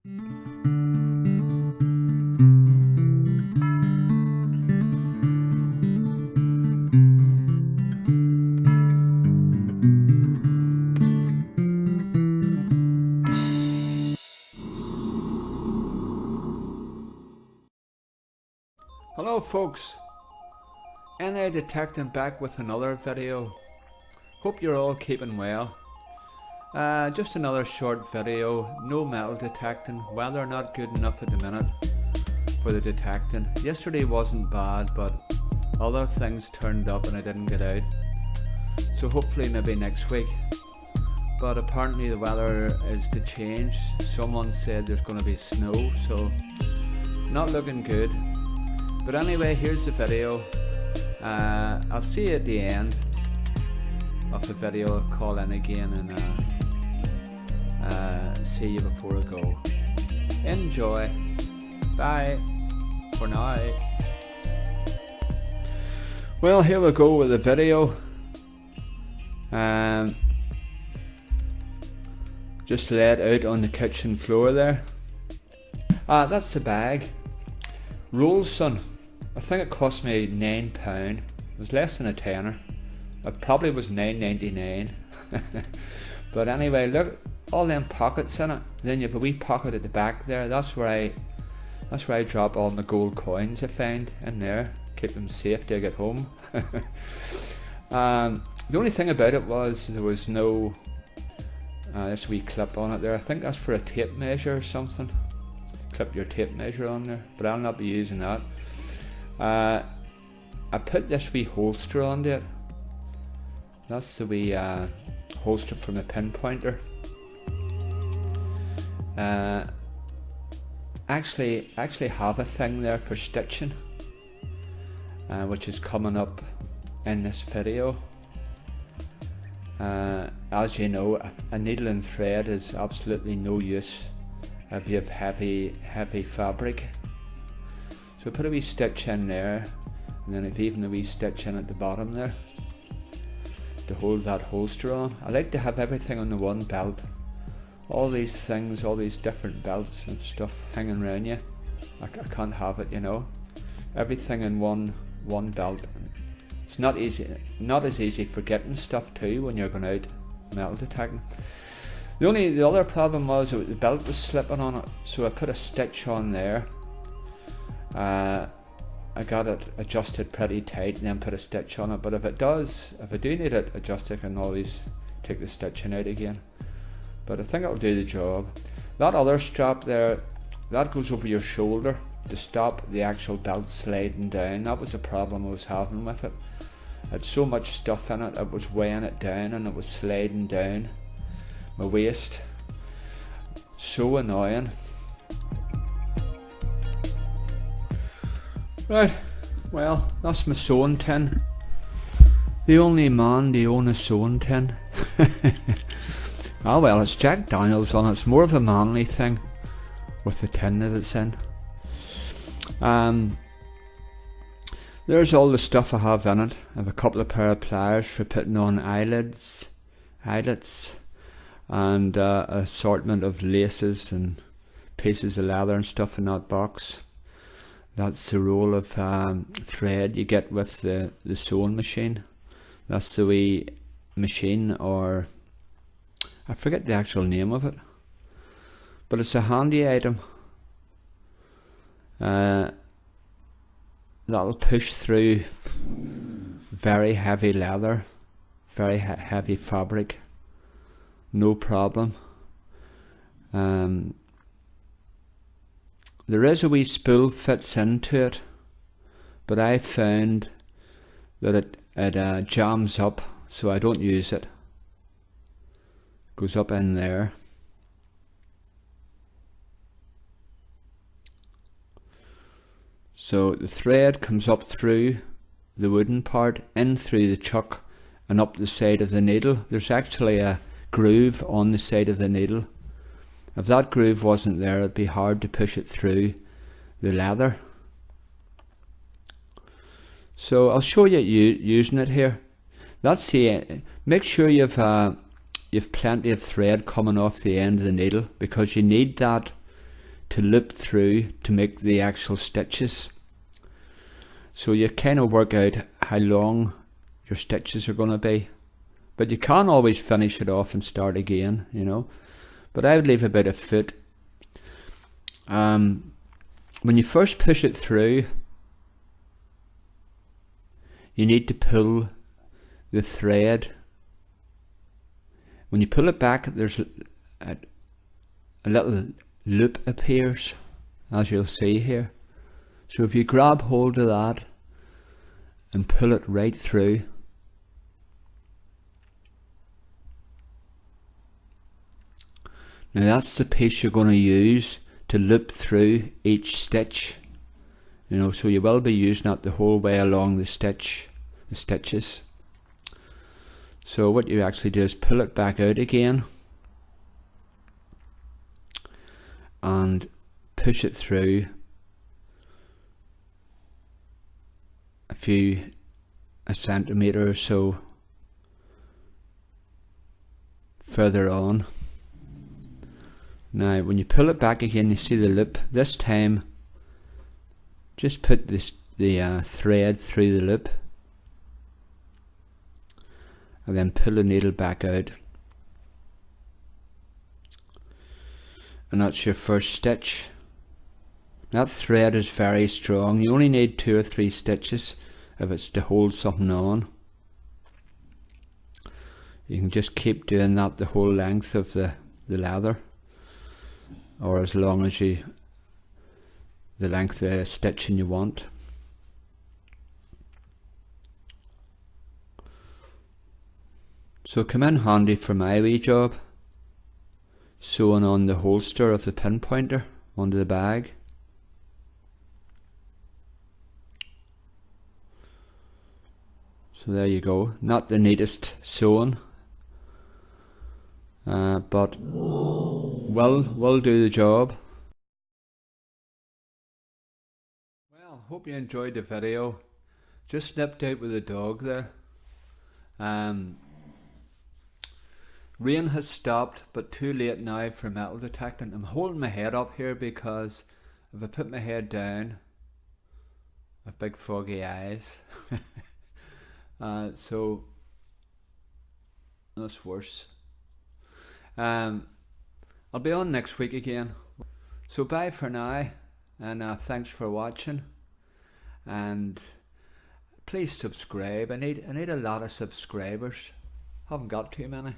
Hello folks, N.I Detecting back with another video. Hope you're all keeping well. Just another short video, no metal detecting, weather not good enough at the minute for the detecting. Yesterday wasn't bad, but other things turned up and I didn't get out. So hopefully maybe next week. But apparently the weather is to change. Someone said there's going to be snow, so not looking good. But anyway, here's the video. I'll see you at the end of the video. I'll call in again and see you before I go. Enjoy. Bye for now. Well, here we go with the video. Just laid out on the kitchen floor there. That's the bag. Rolls, son. I think it cost me £9. It was less than a tenner. It probably was £9.99. But anyway, look, all them pockets in it. Then you have a wee pocket at the back there. That's where I drop all my gold coins I find in there. Keep them safe till I get home. The only thing about it was there was no this wee clip on it there. I think that's for a tape measure or something. Clip your tape measure on there, but I'll not be using that. I put this wee holster onto it. That's the wee holster from the pinpointer. Actually have a thing there for stitching, which is coming up in this video. As you know, a needle and thread is absolutely no use if you have heavy fabric. So put a wee stitch in there, and then I've even a wee stitch in at the bottom there to hold that holster on. I like to have everything on the one belt. All these things, all these different belts and stuff hanging around you. I can't have it, you know. Everything in one belt. It's not as easy forgetting stuff too when you're going out metal detecting. The other problem was that the belt was slipping on it, so I put a stitch on there. I got it adjusted pretty tight and then put a stitch on it, but if I do need it adjusted, I can always take the stitching out again. But I think it'll do the job. That other strap there, that goes over your shoulder to stop the actual belt sliding down. That was the problem I was having with it. I had so much stuff in it, it was weighing it down and it was sliding down my waist. So annoying. Right, well, that's my sewing tin. The only man to own a sewing tin. Oh well, it's Jack Daniels on it. It's more of a manly thing with the tin that it's in. There's all the stuff I have in it. I have a couple of pair of pliers for putting on eyelets, and an assortment of laces and pieces of leather and stuff in that box. That's the roll of thread you get with the sewing machine. That's the wee machine, or I forget the actual name of it, but it's a handy item. That'll push through very heavy leather, very heavy fabric, no problem. There is a wee spool fits into it, but I found that it jams up, so I don't use it. Goes up in there. So the thread comes up through the wooden part, in through the chuck and up the side of the needle. There's actually a groove on the side of the needle. If that groove wasn't there, it'd be hard to push it through the leather. So I'll show you using it here. That's the, make sure you've plenty of thread coming off the end of the needle, because you need that to loop through to make the actual stitches. So you kind of work out how long your stitches are going to be. But you can always finish it off and start again, you know. But I would leave about a foot. When you first push it through, you need to pull the thread. When you pull it back, there's a little loop appears, as you'll see here. So if you grab hold of that and pull it right through, now that's the piece you're going to use to loop through each stitch. You know, so you will be using that the whole way along the stitches. So what you actually do is pull it back out again and push it through a centimetre or so further on. Now when you pull it back again, you see the loop. This time just put the thread through the loop and then pull the needle back out, and that's your first stitch. That thread is very strong. You only need 2 or 3 stitches if it's to hold something on. You can just keep doing that the whole length of the leather, or as long as the length of stitching you want. So come in handy for my wee job, sewing on the holster of the pinpointer onto the bag. So there you go. Not the neatest sewing, but will do the job. Well, hope you enjoyed the video. Just snipped out with the dog there. Rain has stopped, but too late now for metal detecting. I'm holding my head up here because if I put my head down, I have big foggy eyes. So that's worse. I'll be on next week again. So bye for now, and thanks for watching. And please subscribe. I need a lot of subscribers. Haven't got too many.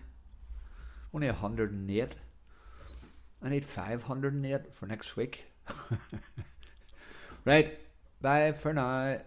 Only 108. I need 508 for next week. Right, bye for now.